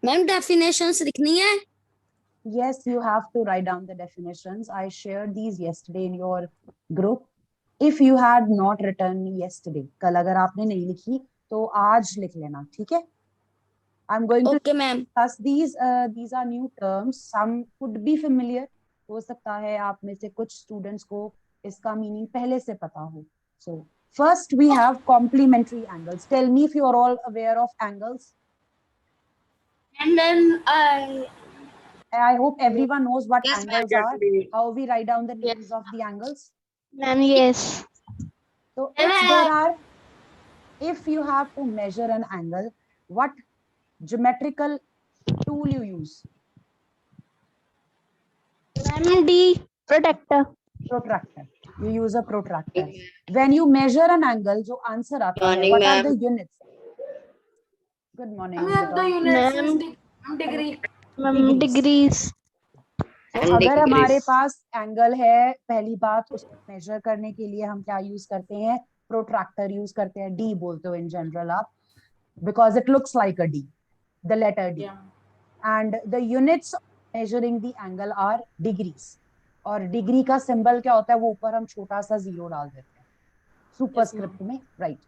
Ma'am definitions लिखनी है? Yes, you have to write down the definitions. I shared these yesterday in your group. If you had not written yesterday, कल अगर आपने नहीं लिखी तो आज लिख लेना, ठीक है? I'm going to Okay, ma'am. discuss these. These are new terms. Some could be familiar. हो सकता है आप में से कुछ स्टूडेंट्स को इसका मीनिंग पहले से पता हो. So first we have complementary angles. Tell me if you are all aware of angles. And then I hope everyone knows what Yes, angles are. How we write down the names of the angles. Ma'am, yes. So if you have to measure an angle, what geometrical tool you use? Ma'am, D. Protector. Protractor. You use a protractor. When you measure an angle, जो answer आता है, what are the units? Good morning. the units is degree. Ma'am, degrees. तो अगर हमारे पास angle है, पहली बात उसको मेजर करने के लिए हम क्या यूज करते हैं? प्रोट्रैक्टर यूज करते हैं. डी बोलते हो इन जनरल आप, because it looks like a D, the letter D. And the units measuring the angle are degrees. और डिग्री का सिंबल क्या होता है? वो ऊपर हम छोटा सा जीरो डाल देते हैं सुपरस्क्रिप्ट में, right?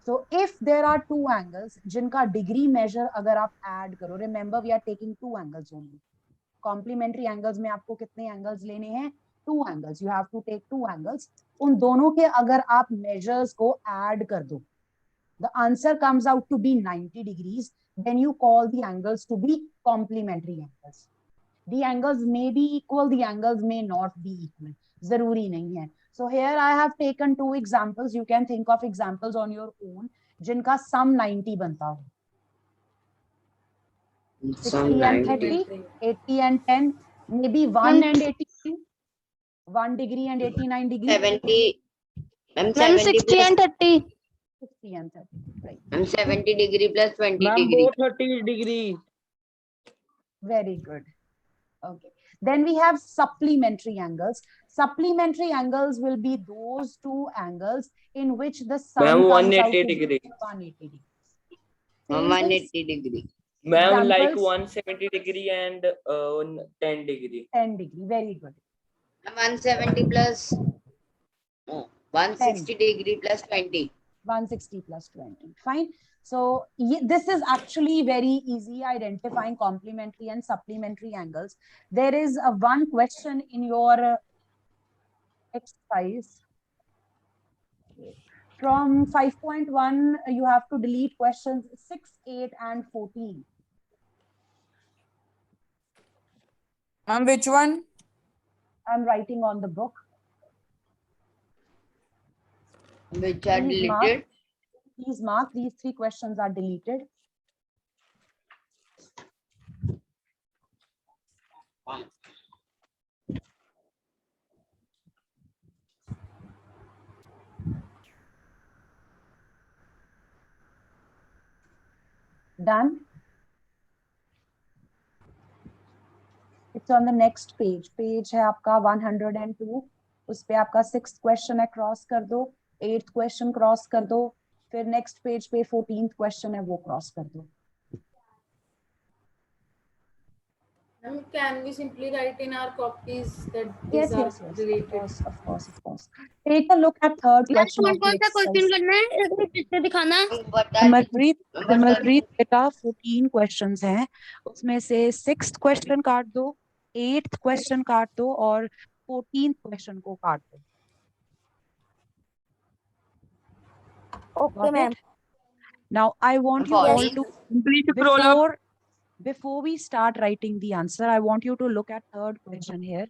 So if there are two angles जिनका डिग्री मेजर अगर आप ऐड करो, remember we are taking two angles only. Complementary angles में आपको कितने एंगल्स लेने हैं? Two angles. You have to take two angles. उन दोनों के अगर आप मेजर्स को ऐड कर दो, the answer comes out to be 90 degrees. Then you call the angles to be complementary angles. The angles may be equal, the angles may not be equal. जरूरी नहीं है. So here I have taken two examples. You can think of examples on your own जिनका sum 90 बनता हो. 60 and 30, 80 and 10, maybe 1 and 89, 1 degree and 89 degrees. 70. Ma'am, 60 and 30. 60 and 30, right? I'm 70 degree plus 20 Ma'am, degree. both 30 degree. Very good. Okay. Then we have supplementary angles. Supplementary angles will be those two angles in which the sum Ma'am, comes 180 out to be degree. 180 degrees. 180 degree. Ma'am, like Examples? 170 degree and 10 degree. 10 degree. Very good. 170 plus 160 degree plus 20. 160 plus 20. Fine. So this is actually very easy identifying complementary and supplementary angles. There is one question in your exercise. From 5.1, you have to delete questions 6, 8, and 14. Ma'am, which one? I'm writing on the book. Which are Please mark. deleted. Please mark these 3 questions are deleted. Done. It's on the next page. Page है आपका 102. उस पे आपका 6th question है, cross कर दो. 8th question cross कर दो. फिर नेक्स्ट पेज पे 14th क्वेश्चन है, वो क्रॉस कर दो. Can we simply write in our copies that Yes, these are yes, yes. related? Of course. Take a look at third question. कौन सा क्वेश्चन करना है? किससे दिखाना? कमलप्रीत बेटा 14 क्वेश्चंस हैं, उसमें से 6th क्वेश्चन काट दो, 8th क्वेश्चन काट दो और 14th क्वेश्चन को काट दो. Okay, ma'am. Now I want you all to Complete scroll up. before we start writing the answer, I want you to look at third question here.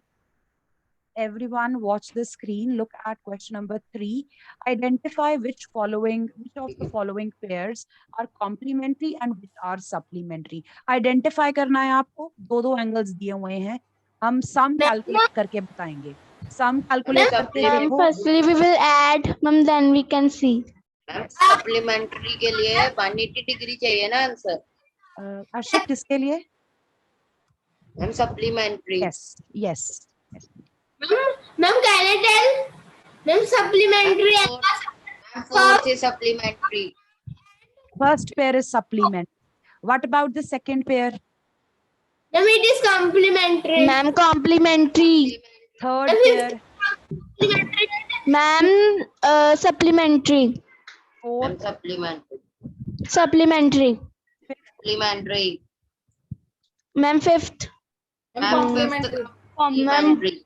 Everyone watch the screen. Look at question number 3. Identify which of the following pairs are complementary and which are supplementary. Identify करना है आपको. दो angles दिए हुए हैं, हम सम calculate करके बताएंगे. सम कैलकुलेट करके Ma'am, देखो. firstly we will add. Ma'am, then we can see. Supplementary के लिए 180 डिग्री चाहिए ना आंसर. अर्षित किसके लिए? Ma'am supplementary. Yes. Ma'am, can I tell? Ma'am, supplementary. Fourth is supplementary. First pair is supplement. What about the second pair? Ma'am, it is complementary. Ma'am, complementary. Third Ma'am, pair, Complementary. Ma'am, supplementary. fourth, Ma'am, supplementary. Supplementary. Supplementary. Ma'am, fifth. Ma'am, Complementary. fifth Ma'am, complementary.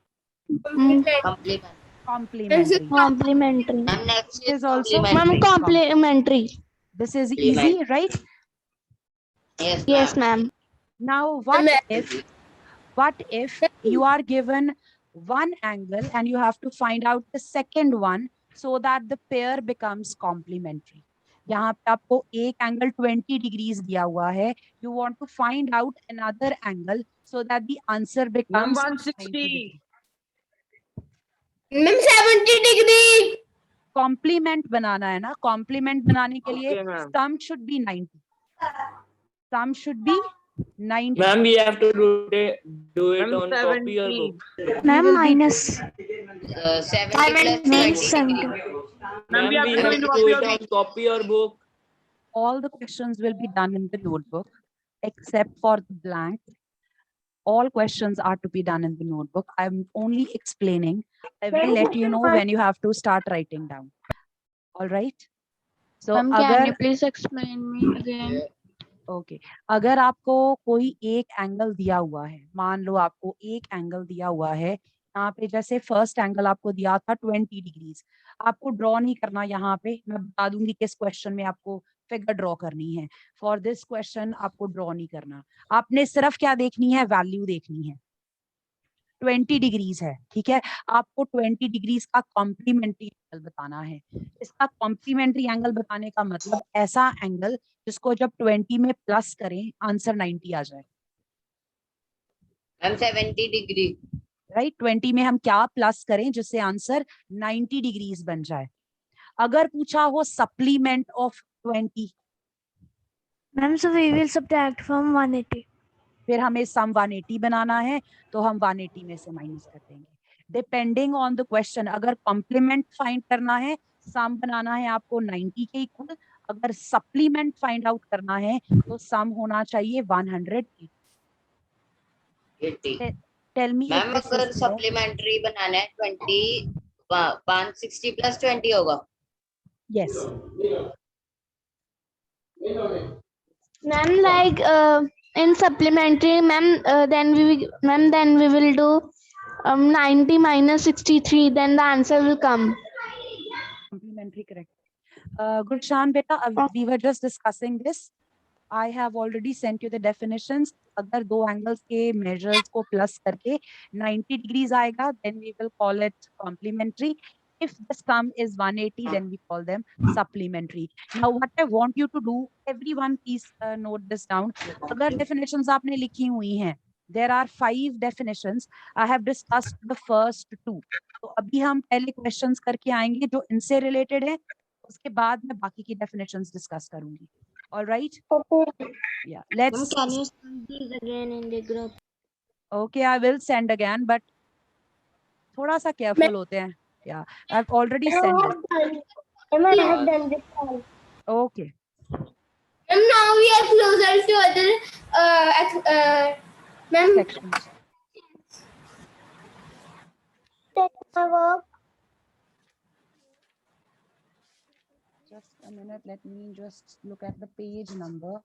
Complementary. complementary. complementary. Ma'am, next This is is also Ma'am, complementary. complementary. This is Complementary. easy, right? Yes, Yes, ma'am. ma'am. Now, Ma'am, what if you are given one angle and you have to find out the second one so that the pair becomes complementary? यहाँ पे आपको एक angle 20 degrees दिया हुआ है. You want to find out another angle so that the answer Ma'am, becomes 90 160. degree. Ma'am, 70 degree. Complement बनाना है ना. Complement बनाने के लिए Okay, ma'am. sum should be 90. Sum should be 90. Ma'am, we have to do it Ma'am, on copy or 70. book. We Ma'am, will be- minus. 70 plus 20 degree. Ma'am, we have to do it on copy or book. all the questions will be done in the notebook except for the blank. All questions are to be done in the notebook. I'm only explaining. I will let you know when you have to start writing down. All right. So Ma'am, can अगर you please explain me again? Okay अगर आपको कोई एक angle दिया हुआ है, मान लो आपको एक एंगल दिया हुआ है, यहाँ पे जैसे फर्स्ट एंगल आपको दिया था 20 डिग्रीज, आपको ड्रॉ नहीं करना. यहाँ पे मैं बता दूंगी किस क्वेश्चन में आपको फिगर ड्रॉ करनी है. फॉर दिस क्वेश्चन आपको ड्रॉ नहीं करना. आपने सिर्फ क्या देखनी है, वैल्यू देखनी है. 20 डिग्रीज है, ठीक है. आपको 20 डिग्रीज का कॉम्प्लीमेंट्री एंगल बताना है. इसका कॉम्प्लीमेंट्री एंगल बताने का मतलब ऐसा एंगल जिसको जब 20 में प्लस करें आंसर 90 आ जाए. Ma'am, 70 degree. राइट. 20 में हम क्या प्लस करें जिससे आंसर 90 डिग्रीज बन जाए. अगर पूछा हो supplement of 20, Ma'am, so we will subtract from 180. फिर हमें सम 180 बनाना है तो हम 180 में से माइनस कर देंगे. Depending on the question. अगर कॉम्प्लीमेंट फाइंड करना है, सम बनाना है आपको 90 के इक्वल. अगर सप्लीमेंट फाइंड आउट करना है तो सम होना चाहिए 180. 80. टेल मी मैम अगर सप्लीमेंट्री बनाना है 20 160 plus 20 होगा. Yes. Ma'am, like in supplementary, ma'am, then we will do 90 minus 63. Then the answer will come. Complementary, correct. Gulshan beta, we were just discussing this. I have already sent you the definitions. अगर दो angles के measures को plus करके 90 degrees आएगा, then we will call it complementary. If the sum is 180, then we call them supplementary. Now, what I want you to do, everyone please note this down. अगर definitions आपने लिखी हुई हैं, there are 5 definitions. I have discussed the first 2. तो अभी हम पहले questions करके आएंगे जो इनसे related है, उसके बाद मैं बाकी की definitions discuss करूंगी. All right? Yeah. Let's. Can you send these again in the group? Okay, I will send again, but थोड़ा सा careful होते हैं. Yeah, I've already sent it. I have done this all. Okay. Ma'am, now we are closer to other ma'am. Sections. Just a minute. Let me just look at the page number.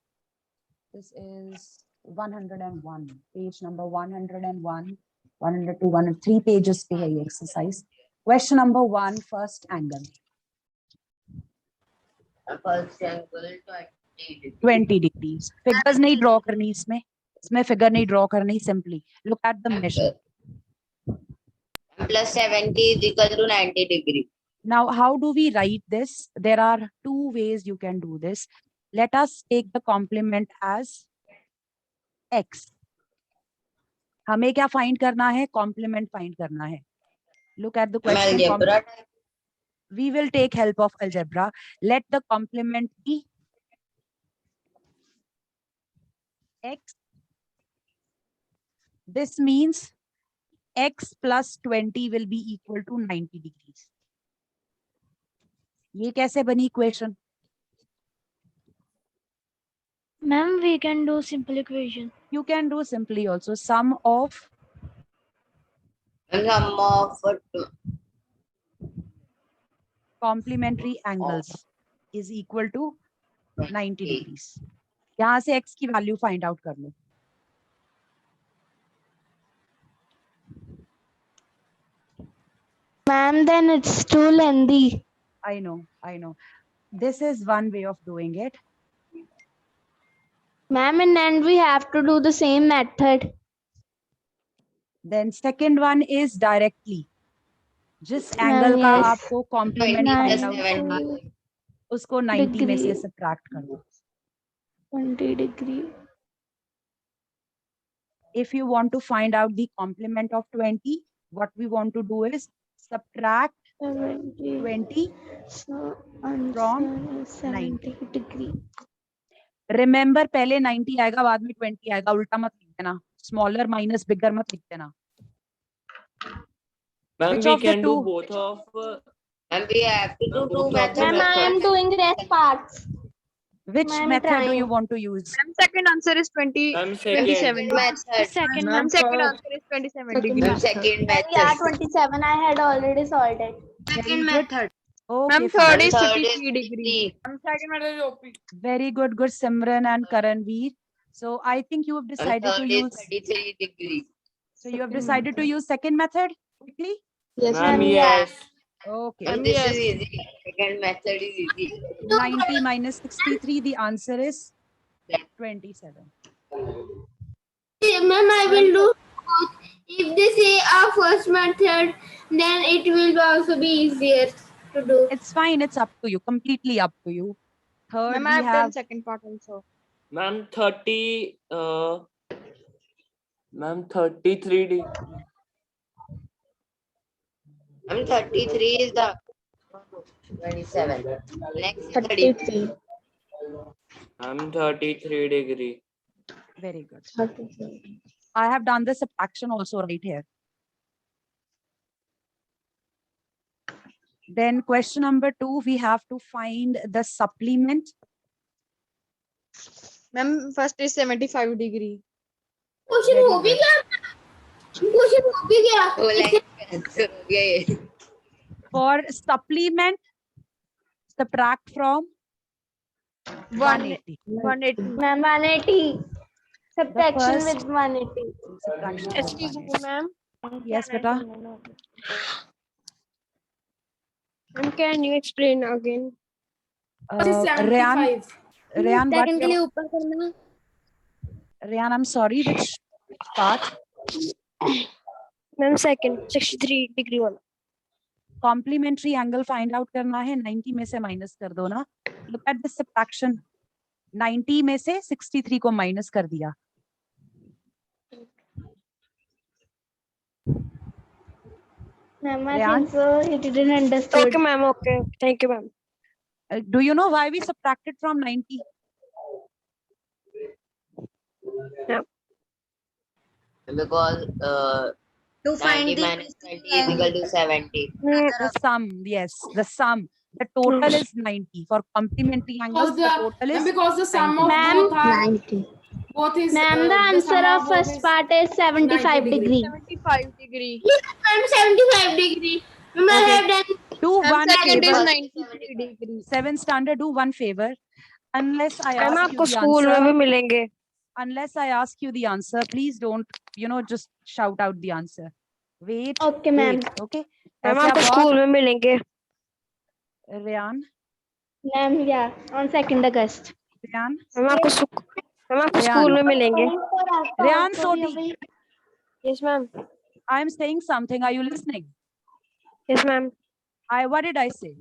This is 101. Page number 101, 102, 103 pages पे है ये exercise. Question number 1, first angle. First angle 20 degree. 20 degrees. Figures नहीं draw करनी इसमें. इसमें figure नहीं draw करनी. Simply look at the measure. Plus 70 is equal to 90 degree. Now, how do we write this? There are 2 ways you can do this. Let us take the complement as x. हमें क्या find करना है? Complement find करना है. Look at the question. Algebra. We will take help of algebra. Let the complement be x. This means x plus 20 will be equal to 90 degrees. ये कैसे बनी equation? Ma'am, we can do simple equation. You can do simply also sum of And sum of complementary angles is equal to 90 20. degrees. यहाँ से x की value find out कर लो. Ma'am, then it's too lengthy. I know. This is one way of doing it. Ma'am, in end we have to do the same method. Then second one is directly. जिस Ma'am, angle का yes. आपको 20 complement plus find out 70. उसको 90 में से Degree. Subtract कर दो. 20 degree. If you want to find out the complement of 20, what we want to do is subtract 70. 20. So From answer is 70 degree. Remember, पहले 90 आएगा, बाद में 20 आएगा. उल्टा मत लिख देना. Smaller minus bigger मत लिख देना. Ma'am, Which we of the can do two? both of. And we have to do Both two of the methods. Ma'am, I am doing rest parts. Which Ma'am, method do you trying. want to use? Second answer is 20. Ma'am, Second 27. method. Second Ma'am, one. second answer is 27 degree. Ma'am, second Ma'am, yeah, method. 27. I had already solved it. Very good. Okay, Ma'am, fine. third is Third 53 is degree. 50. Ma'am, second method is OP. Very good, Simran and Karanveer. So I think you have And decided to third is use. 33 degrees. So you have decided to use second method quickly. Ma'am, Ma'am, yes. Okay. And this is easy. Second method is easy. 90 minus 63. The answer is 27. Ma'am, I will do both. If they say our first method, then it will also be easier to do. It's fine. It's up to you. Completely up to you. Third, Ma'am, we I have done have second part also. Ma'am, 30. Ma'am, 33 degree. And 33 is the 27. Next is 33. Ma'am, 33 degree. very good. I have done the subtraction also right here. Then question number 2, we have to find the supplement. Ma'am, first is 75 degree. Question Very हो भी good. गया question हो भी गया Oh, like answer हो गया ये. For supplement, subtract from 180. 180. Ma'am, 180. Subtraction first- with 180. Subtraction from Excuse 180. me, ma'am. Yes, beta. Ma'am, can you explain again? Rayan, what? Second के लिए ऊपर करना. Rayan, I'm sorry, which part? Ma'am, second 63 degree one. Complementary angle find out करना है, 90 में से minus कर दो ना. Look at the subtraction. 90 में से 63 को minus कर दिया. Ma'am, I Rayan? think so. He didn't understand. Okay, ma'am. Okay. Thank you, ma'am. Do you know why we subtracted from 90? Because To find 90 the minus 20 is equal to 70. The sum, yes, the sum. The total is 90. For complementary angles, the total is because the sum of 90. both are 90. both is Ma'am, the answer sum of both first is part is 75 90 degree. 75 degree. I'm 75 degree. Ma'am, I Okay. have done. Do Ma'am, one second is favor. 93 degree. 7th standard, do one favor. Unless I ma'am ask you आपको the school में भी answer, मिलेंगे. unless I ask you the answer, please don't, just shout out the answer. Wait. Okay, ma'am. Wait, okay? Ma'am ऐसे आपको आप school में मिलेंगे. Rayan, Ma'am, yeah, on 2nd August. Rayan, ma'am आपको Rayan. School में मिलेंगे. Rayan Sodhi, Yes, ma'am. I am saying something. Are you listening? Yes, ma'am. What did I say?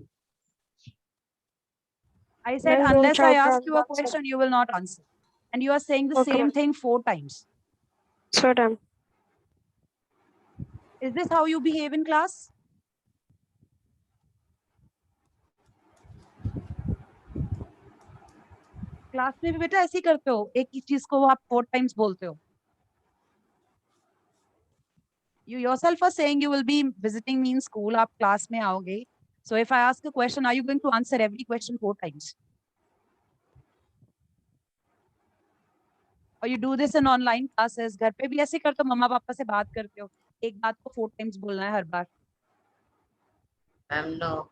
I said, Ma'am, don't unless I shout ask out you a the answer. question, you will not answer. And you are saying the Okay, same ma'am. thing 4 times. So done. Is this how you behave in class? Class में भी बेटा ऐसे ही करते हो, एक ही चीज को आप 4 times बोलते हो. You yourself are saying you will be visiting me in school, आप class में आओगे. So if I ask a question, are you going to answer every question 4 times? और you do this in online classes. घर पे भी ऐसे करते हो, मम्मा पापा से बात करते हो, एक बात को 4 times बोलना है हर बार. Ma'am, no.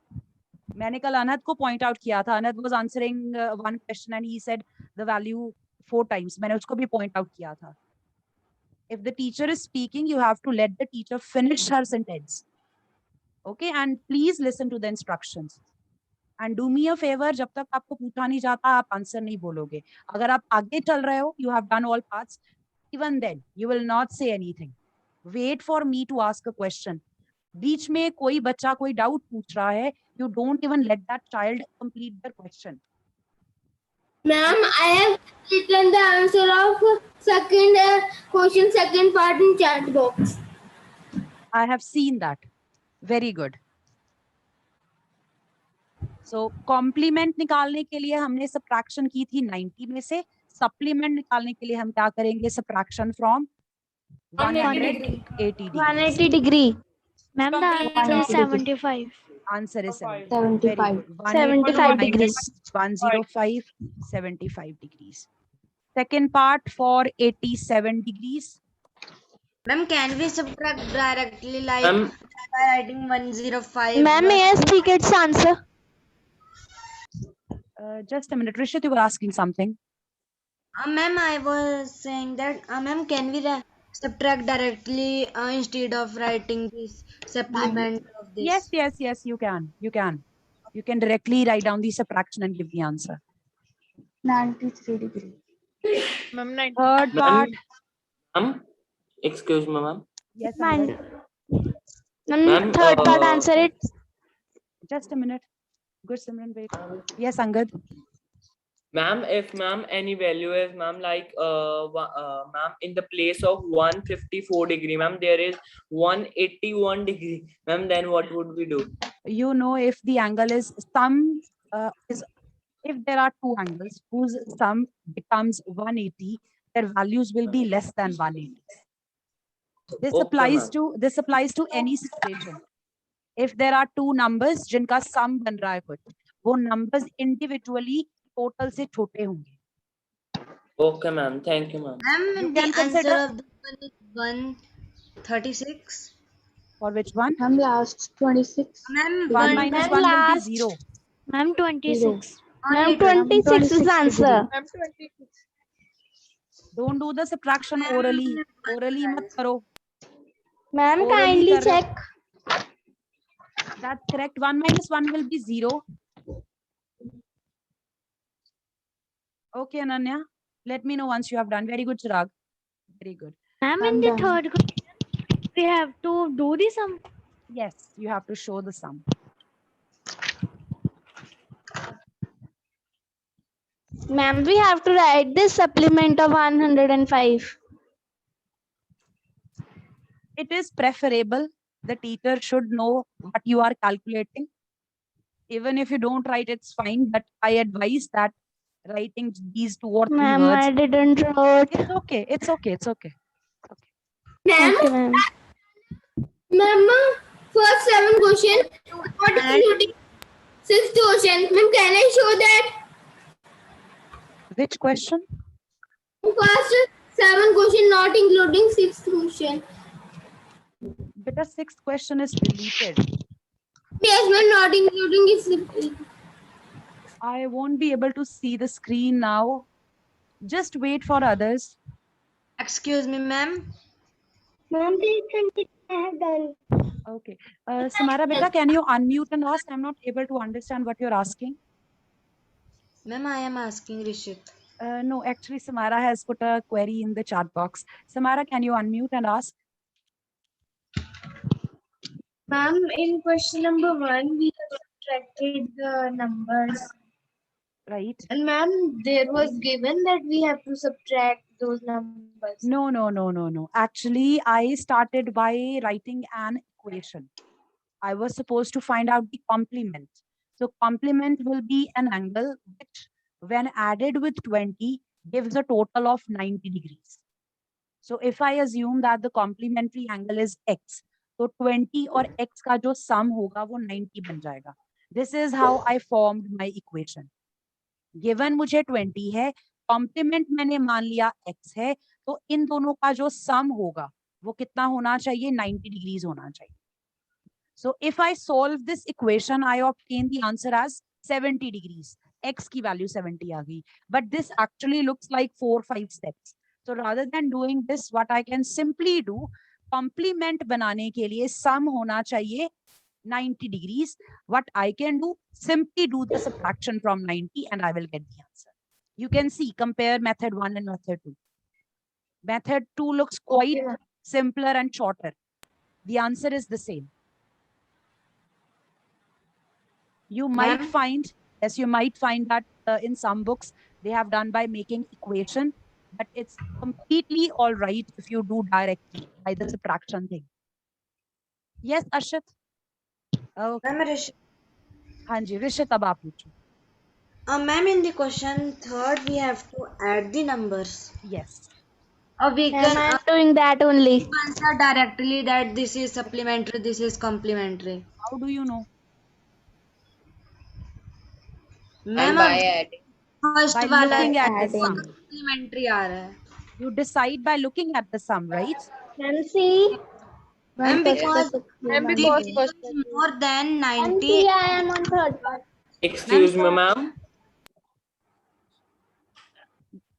मैंने कल अनहद को पॉइंट आउट किया था. Anhad was answering one question and he said the value 4 times. मैंने उसको भी पॉइंट आउट किया था. If the teacher is speaking, you have to let the teacher finish her sentence. Okay, and please listen to the instructions. And do me a favor, जब तक आपको पूछा नहीं जाता आप आंसर नहीं बोलोगे. अगर आप आगे चल रहे हो, you have done all parts, even then you will not say anything. Wait for me to ask a question. बीच में कोई बच्चा कोई डाउट पूछ रहा है, you don't even let that child complete their question. Ma'am, I have written the answer of second question, second part in chat box. I have seen that. Very good. So complement निकालने के लिए हमने subtraction की थी 90 में से. Supplement निकालने के लिए हम क्या करेंगे? Subtraction from 180 degrees. 180 degree. Ma'am, the answer is 75. Answer is 75. 75. 75 degrees. 105, 75 degrees. Second part for 87 degrees. Ma'am, can we subtract directly like Ma'am, by writing 105? Ma'am, may I speak its answer? Just a minute. Rishit, you were asking something. Ma'am, I was saying that, ma'am, can we subtract directly instead of writing this supplement of this? Yes, you can. You can directly write down the subtraction and give the answer. 93 degree. Ma'am, Third part. ma'am, excuse me, ma'am. Yes, Ma'am, Angad. Ma'am, third part answer it. Just a minute. Good, Simran, wait. Yes, Angad. Ma'am, if ma'am any value is ma'am like ma'am in the place of 154 degree, ma'am there is 181 degree, ma'am, then what would we do? You know, if the angle is sum if there are two angles whose sum becomes 180, their values will be less than 180. This Okay, applies to any situation. If there are two numbers जिनका sum बन रहा है कुछ, वो numbers individually total से छोटे होंगे. Okay, ma'am. Thank you, ma'am. Ma'am, the can answer consider- of this one is 136. For which one? Ma'am, last 26. Ma'am, 1 minus 1 will be 0. Ma'am, 26. only Ma'am, 26 is the answer. Ma'am, 26. Don't do the subtraction orally. Orally mat karo. Ma'am, Orally kindly correct. check. That's correct. 1 minus 1 will be 0. Okay, Ananya. Let me know once you have done. Very good, Chirag. Very good. Ma'am, in the third question, we have to do the sum. Yes, you have to show the sum. Ma'am, we have to write this supplement of 105. It is preferable. The teacher should know what you are calculating. Even if you don't write, it's fine. But I advise that writing these 2 or 3 Ma'am, words. I didn't wrote. It's okay. It's okay. It's okay. Ma'am, Okay, ma'am. ma'am, first 7 question, not including 6th question. Ma'am, can I show that? Which question? First 7 question, not including 6th question. Beta 6th question is deleted. Yes, ma'am, not including is. I won't be able to see the screen now. Just wait for others. excuse me, ma'am. Ma'am, I have done. Okay. Samara, beta, can you unmute and ask? I'm not able to understand what you're asking. Ma'am, I am asking Rishit. No, actually, Samara has put a query in the chat box. Samara, can you unmute and ask? Ma'am, in question number 1, we have subtracted the numbers. Right? And ma'am, there was given that we have to subtract those numbers. No. Actually, I started by writing an equation. I was supposed to find out the complement. So complement will be an angle which, when added with 20, gives a total of 90 degrees. So if I assume that the complementary angle is x, so 20 और x का जो sum होगा वो 90 बन जाएगा. This is how I formed my equation. Given मुझे 20 है, complement मैंने मान लिया x है, तो इन दोनों का जो सम होगा वो कितना होना चाहिए? 90 डिग्रीज होना चाहिए. So if I solve this equation, I obtain the answer as 70 degrees. X की value 70 आ गई. But this actually looks like 4-5 steps. So rather than doing this, what I can simply do, complement बनाने के लिए sum होना चाहिए 90 degrees. What I can do, simply do the subtraction from 90 and I will get the answer. You can see, compare method 1 and method 2. Method 2 looks quite simpler and shorter. The answer is the same. You might Ma'am? find, yes, you might find that in some books they have done by making equation, but it's completely all right if you do directly by the subtraction thing. Yes, Ashit. Okay. Ma'am, हाँ जी, ऋषित अब आप पूछो. ma'am, in the question third, we have to add the numbers. Yes. Or we Ma'am, can I'm doing that only. answer directly that this is supplementary, this is complementary. How do you know? Ma'am Ma'am, by adding. first By वाला looking at the adding. sum. supplementary आ रहा है. You decide by looking at the sum, right? Ma'am, see. Ma'am, because Ma'am, the value is more than Ma'am, 90. see, I am on third part. Excuse me, ma'am.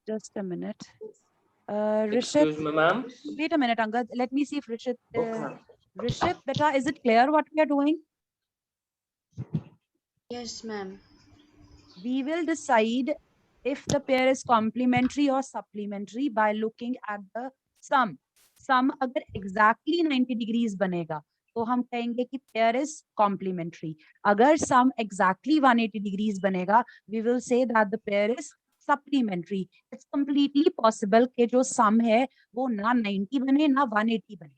Just a minute. Rishit, Excuse me, ma'am. wait a minute, Angad. Let me see if Rishit. Okay. Rishit, beta, is it clear what we are doing? Yes, ma'am. We will decide if the pair is complementary or supplementary by looking at the sum. Sum अगर exactly 90 degrees बनेगा तो हम कहेंगे कि pair is complementary. अगर sum exactly 180 degrees बनेगा, we will say that the pair is supplementary. It's completely possible कि जो sum है वो ना 90 बने ना 180 बने.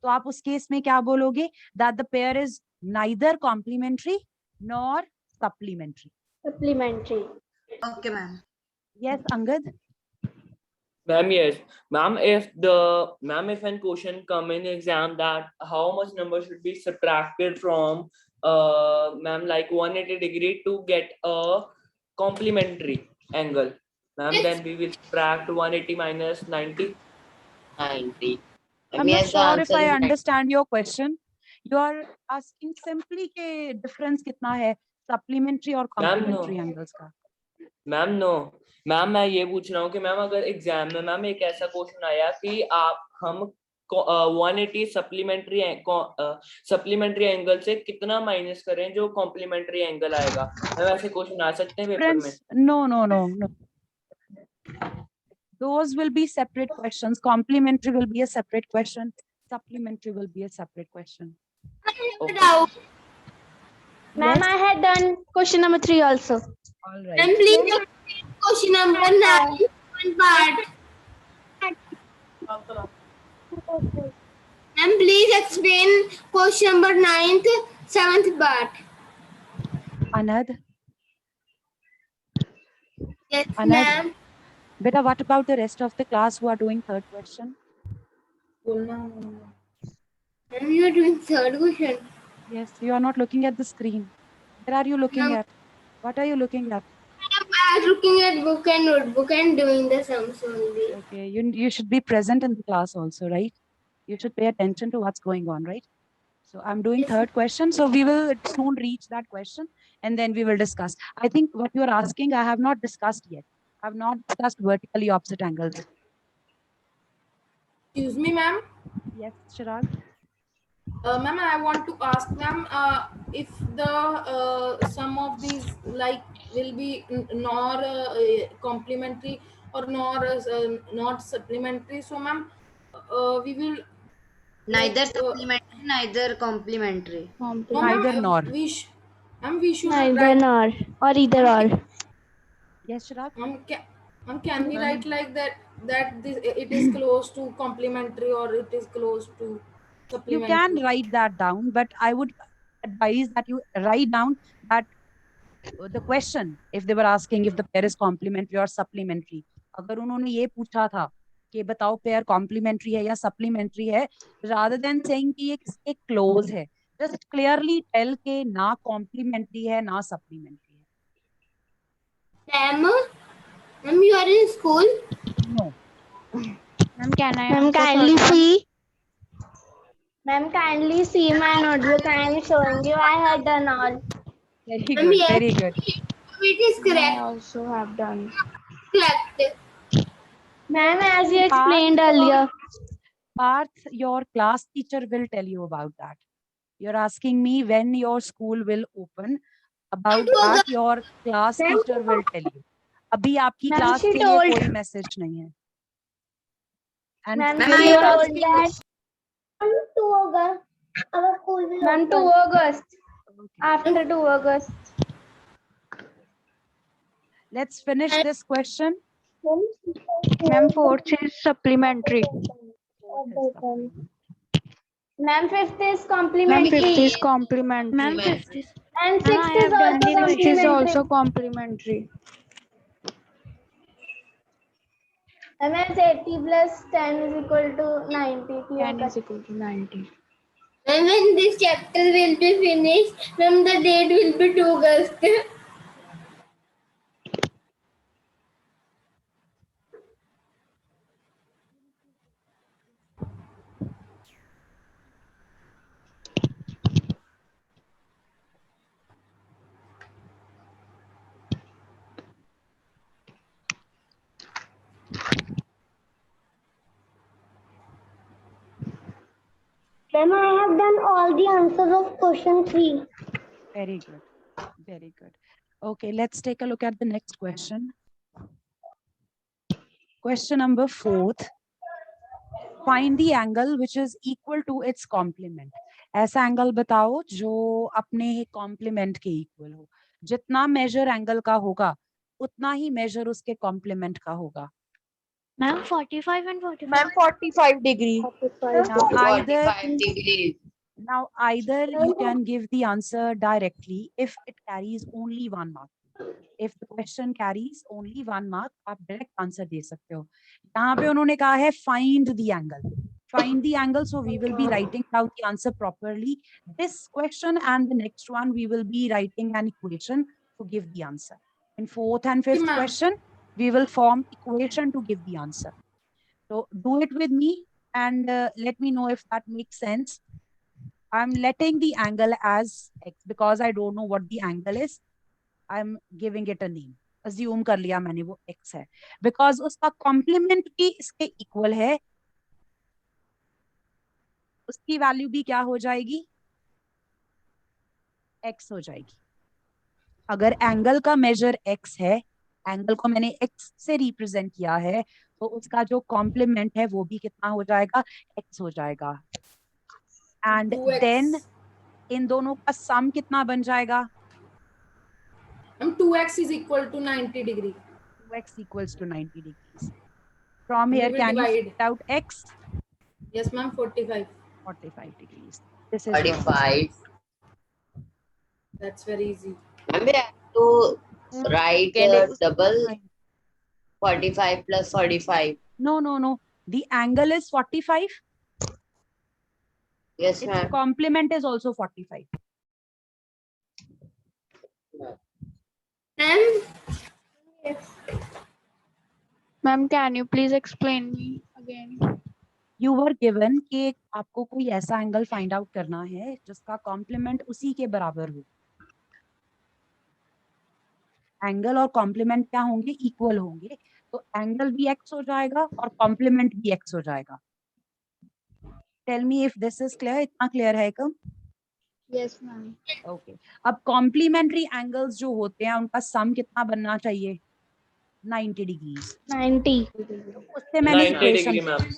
तो आप उस केस में क्या बोलोगे? That the pair is neither complementary nor supplementary. Supplementary. Okay, ma'am. Yes, Angad. Ma'am, yes. Ma'am, if an question come in exam that how much number should be subtracted from ma'am like 180 degree to get a complementary angle. Ma'am, then we will subtract 180 minus 90. 90. I'm not Yes, the sure if answer I is 90. understand your question. You are asking simply के difference कितना है supplementary और Ma'am, complementary no. angles का. Ma'am no ma'am, मैं ये पूछ रहा हूँ कि मैम अगर एग्जाम में मैम एक ऐसा क्वेश्चन आया कि हम 180 सप्लीमेंट्री एंगल से कितना माइनस करें जो कॉम्प्लीमेंट्री एंगल आएगा, मैम ऐसे क्वेश्चन आ सकते हैं पेपर में? Friends, no. Those will be separate questions. Complementary will be a separate question. Supplementary will be a separate question. Doubt. Ma'am, I had done question number 3 also. All And right. please explain question number 9, one part. And please explain question number 9th, 7th part. Anad, Yes, Anand. ma'am. beta, what about the rest of the class who are doing third question? Ma'am, you are doing third question. Yes, you are not looking at the screen. Where are you looking No. at? What are you looking at? I was looking at book and notebook and doing the sums only. Okay, you should be present in the class also, right? You should pay attention to what's going on, right? So I'm doing Yes. third question. So we will soon reach that question and then we will discuss. I think what you are asking, I have not discussed yet. I have not discussed vertically opposite angles. Excuse me, ma'am. Yes, Chirag. Ma'am, I want to ask, ma'am, if the sum of these like will be nor complementary or nor not supplementary. So, ma'am, we will Neither like, supplementary, neither complementary. no, Neither ma'am, nor. we should Neither write. nor or either or. Yes, Chirag. Can we write like that this it is close to complementary or it is close to You supplementary? can write that down, but I would advise that you write down that the question, if they were asking if the pair is complementary or supplementary, अगर उन्होंने ये पूछा था कि बताओ pair complementary है या supplementary है, rather than saying कि ये किसके क्लोज है, just clearly tell के ना कॉम्प्लीमेंट्री है ना सप्लीमेंट्री है. Ma'am, Ma'am, you are in school? No. Ma'am, can I Ma'am, answer kindly first one? see. Ma'am, kindly see my notebook. I am showing you. I had done all. Very Ma'am, good. yes. Very good. It is I correct. also have done. Correct. Ma'am, as you Parth, explained earlier. Parth, your class teacher will tell you about that. You're asking me when your school will open. About that, your class Ma'am, teacher will tell you. अभी आपकी Ma'am, class she के लिए told- कोई message नहीं है. And Ma'am, Ma'am, she I am told that. 2 August. Our school will Ma'am, 2 August. okay, After 2 August. let's finish this question. Ma'am, fourth is supplementary. Ma'am, 5th is Ma'am, complimentary. fifth is complimentary. And Ma'am, 6th I is have done also sixth is complimentary. also complimentary. And as 80 plus 10 is equal to 90. 10 is equal to 90. And when this chapter will be finished, ma'am, the date will be 2 August. Ma'am, I have done all the answers of question 3. Very good. Very good. Okay, let's take a look at the next question. Question number 4. Find the angle which is equal to its complement. ऐसा angle बताओ जो अपने complement के equal हो. जितना major angle का होगा उतना ही मेजर उसके कॉम्प्लीमेंट का होगा. Ma'am, 45 and 45. Ma'am, 45 degree. Now either 45 degrees. Now, either you can give the answer directly if it carries only 1 mark. If the question carries only 1 mark, आप direct answer दे सकते हो. यहाँ पे उन्होंने कहा है find the angle. Find the angle, so we will be writing down the answer properly. This question and the next one, we will be writing an equation to give the answer. In 4th and 5th ma'am. question, we will form equation to give the answer. So do it with me and let me know if that makes sense. I'm letting the angle as x because I don't know what the angle is. I'm giving it a name. Assume कर लिया मैंने वो x है. Because उसका complement भी इसके equal है. उसकी value भी क्या हो जाएगी? x हो जाएगी. अगर angle का measure x है, angle को मैंने x से represent किया है, तो उसका जो complement है वो भी कितना हो जाएगा? x हो जाएगा. And 2x. then इन दोनों का sum कितना बन जाएगा? 2x is equal to 90 degree. 2x equals to 90 degrees. From We here, will can you divide. figure out x? Yes, ma'am, 45. 45 degrees. This is your answer. 45. That's very easy. Ma'am, we have to write double Fine. 45 plus 45. No. The angle is 45. Yes, Its ma'am. complement is also 45. Ma'am, Ma'am, can you please explain me again? You were given कि आपको कोई ऐसा angle find out करना है जिसका complement उसी के बराबर हो. एंगल और कॉम्प्लीमेंट क्या होंगे? इक्वल होंगे. तो एंगल भी x हो जाएगा और कॉम्प्लीमेंट भी x हो जाएगा. Tell me if this is clear. इतना क्लियर है कम? Yes, ma'am. ओके. अब कॉम्प्लीमेंट्री एंगल्स जो होते हैं उनका सम कितना बनना चाहिए? 90 डिग्रीज. 90. उससे मैंने 90 इक्वेशन degree, ma'am.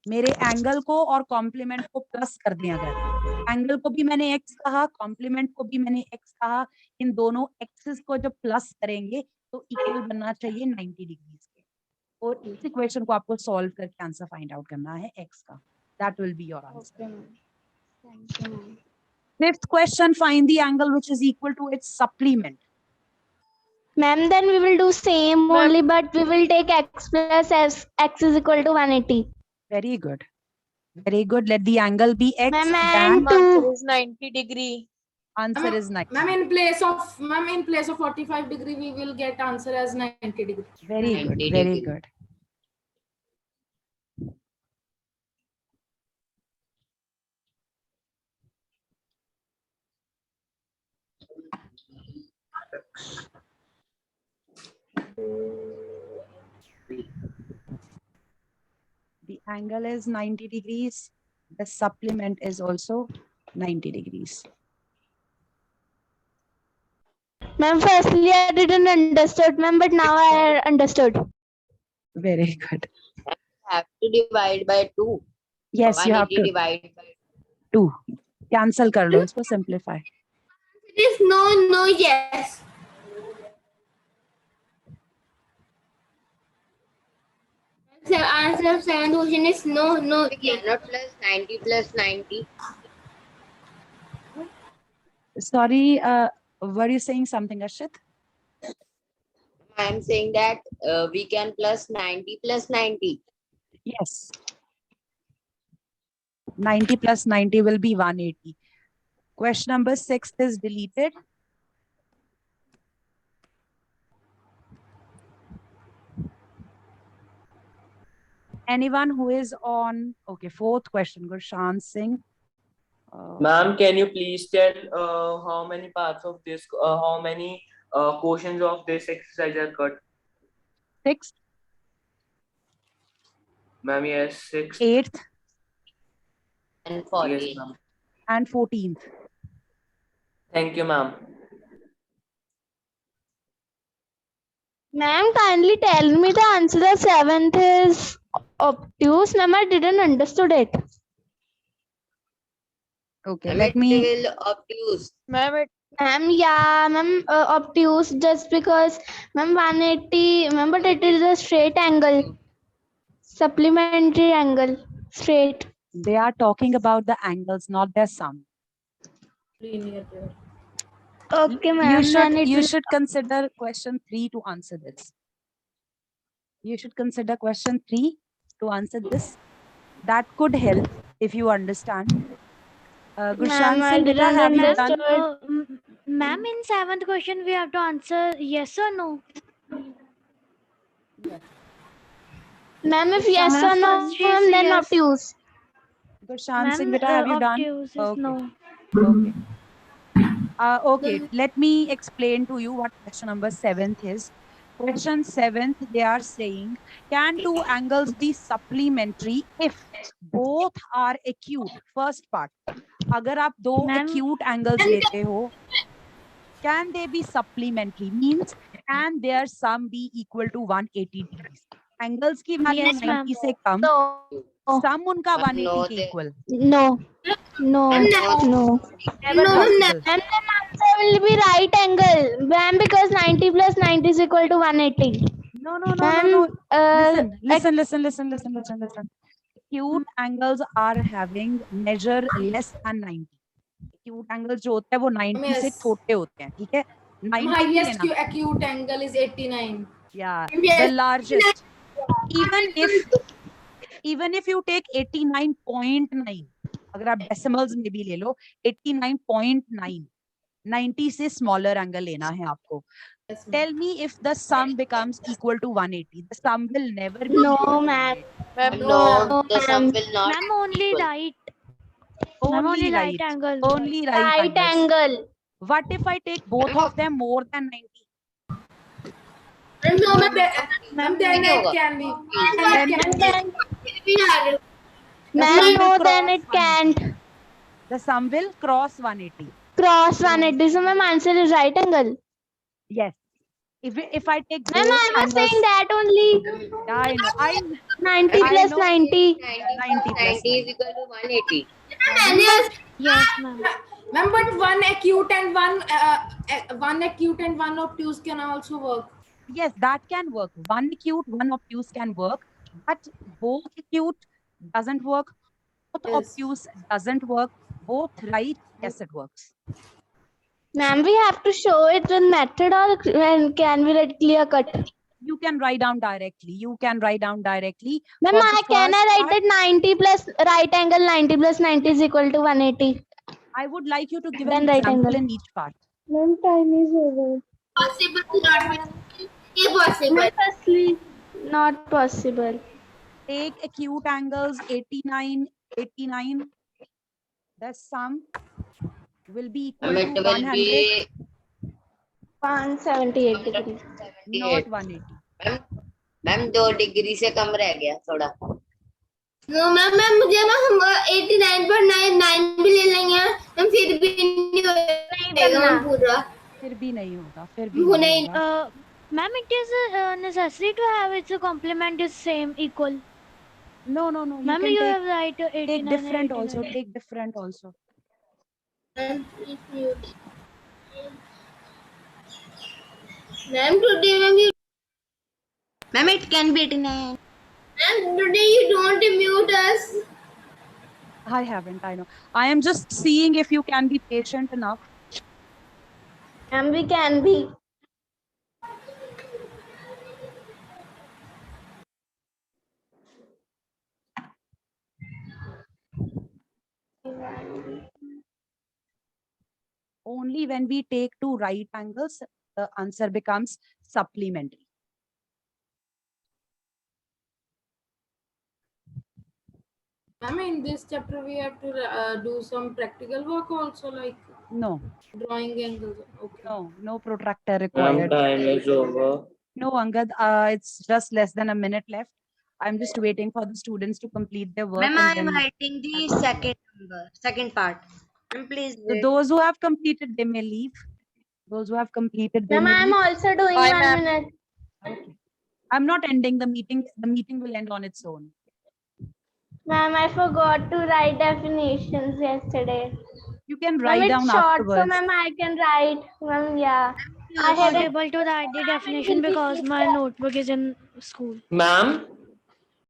मेरे एंगल को और कॉम्प्लीमेंट को प्लस कर दें. अगर एंगल को भी मैंने x कहा, कॉम्प्लीमेंट को भी मैंने x कहा, इन दोनों एक्सिस को जब प्लस करेंगे तो इक्वल बनना चाहिए 90 डिग्रीज के. और इस इक्वेशन को आपको सॉल्व करके आंसर फाइंड आउट करना है x का. That will be your answer. Okay, ma'am. Thank you, ma'am. Fifth question, find the angle which is equal to its supplement. Ma'am, then we will do same only, but we will take x plus s. X is equal to 180. Very good. Very good. Let the angle be x. Ma'am, Then and 2. Is 90 degree. Answer is 90. Ma'am, in place of 45 degree, we will get answer as 90 degree. Very 90 good. degree. Very good. The angle is 90 degrees. The supplement is also 90 degrees. Ma'am, firstly I didn't understood, ma'am, but now I understood. Very good. Have to divide by 2. Yes, you have 180 to divide by 2. Cancel kar lo, isko simplify. It is no, yes. The answer of second question is no, We yes. cannot plus 90. Sorry, were you saying something, Arshit? I am saying that we can plus 90 plus 90. Yes. 90 plus 90 will be 180. Question number 6 is deleted. Anyone who is on, okay, 4th question, Gurshant Singh. Ma'am, can you please tell how many parts of this, how many questions of this exercise are cut? 6th, Ma'am, yes, 6. 8th, And 40. Yes, ma'am. and 14th. Thank you, ma'am. Ma'am, kindly tell me the answer of 7th is obtuse. Ma'am, I didn't understood it. Okay, Ma'am, let it me. will obtuse. Ma'am, yeah, ma'am, obtuse just because, ma'am, 180, ma'am, but it is a straight angle. Supplementary angle, straight. They are talking about the angles, not their sum. Linear pair. Okay, ma'am. You should consider question 3 to answer this. You should consider question 3 to answer this. That could help if you understand. Gurshant Ma'am, I Singh, beta, didn't have you understand. done? Ma'am, in 7th question, we have to answer yes or no. Ma'am, if yes or Ma'am, no, first she ma'am, say then yes. obtuse. Gurshant Singh, Ma'am, beta, have you done? obtuse is Okay. no. Okay. Okay, let me explain to you what question number 7th is. Question 7th, they are saying, can two angles be supplementary if both are acute? First part, अगर आप दो Ma'am. acute angles लेते हो, can they be supplementary? Means, can their sum be equal to 180 degrees? Angles की value Yes, ma'am. 90 से कम, No. sum उनका Ma'am, 180 no, के they- equal. No. No. No. Never No, possible. And the answer will be right angle. Ma'am, because 90 plus 90 is equal to 180. No, no, no, no, Ma'am, no. Listen. Acute angles are having measure less than 90. Acute angles जो होते हैं वो 90 से Yes. छोटे होते हैं, ठीक है? 90 नहीं Highest लेना. acute angle is 89. Yeah, Yes. the largest. Even if you take 89.9, अगर आप decimals में भी ले लो, 89.9, 90 से smaller angle लेना है आपको. Yes, ma'am. Tell me if the sum becomes equal to 180. The sum will never be No, equal to ma'am. 180. No, the sum ma'am. will not. Ma'am, only equal. right. Ma'am, Only right. angle. Only right Right angles. angle. What if I take both of them more than 90? No, ma'am. Ma'am, then नहीं it होगा. can be. Ma'am, no, will then cross it can't. The sum will cross 180. Cross 180. So, ma'am, answer is right angle. Yes. If I take both Ma'am, I was angles, saying that only. yeah, I know. 90 I plus know. 90. 90 plus 90 is equal to 180. Yes, ma'am. Ma'am, but one acute and one obtuse can also work. Yes, that can work. One acute, one obtuse can work, but both acute doesn't work. Both Yes. obtuse doesn't work. Both right, yes, it works. Ma'am, we have to show it with method or can we write clear cut? You can write down directly. Ma'am, For the can I first write part, that 90 plus right angle 90 plus 90 is equal to 180? I would like you to give Then an right example angle. in each part. Ma'am, time is over. Possible, not possible. Impossible. Firstly, not possible. Take acute angles 89, 89. The sum will be equal Ma'am, to it will 100, be 178 degrees. not 78. 180. Ma'am ma'am 2 degree से कम रह गया थोड़ा. No ma'am ma'am मुझे हम 89.99 भी ले लेंगे ma'am फिर भी नहीं होगा मैम पूरा फिर भी नहीं होगा, फिर भी वो नहीं नहीं होगा. Ma'am, it is necessary to have its complement is same equal. No, no, no. You Ma'am, can you take, have right take 89 different and also. 89. Take different also. Ma'am today ma'am you Ma'am, it can be 89. Ma'am today you don't mute us I haven't, I know. I am just seeing if you can be patient enough. And we can be. Only when we take two right angles, the answer becomes supplementary. Ma'am, in this chapter we have to do some practical work also, like No, drawing angles. Okay. no protractor Ma'am, required. time is over. No, Angad, it's just less than a minute left. I'm just waiting for the students to complete their work. Ma'am, and I am then writing the second number, second part. Ma'am, please so wait. those who have completed, they may leave. Those who have completed, they Ma'am, may I am leave. also doing 1 minute. Okay. I'm not ending the meeting. The meeting will end on its own. Ma'am, I forgot to write definitions yesterday. You can Ma'am, write it's down short, so afterwards. ma'am, I can write. Ma'am, yeah. I I'm have not able to write the definition because my notebook is in school. Ma'am,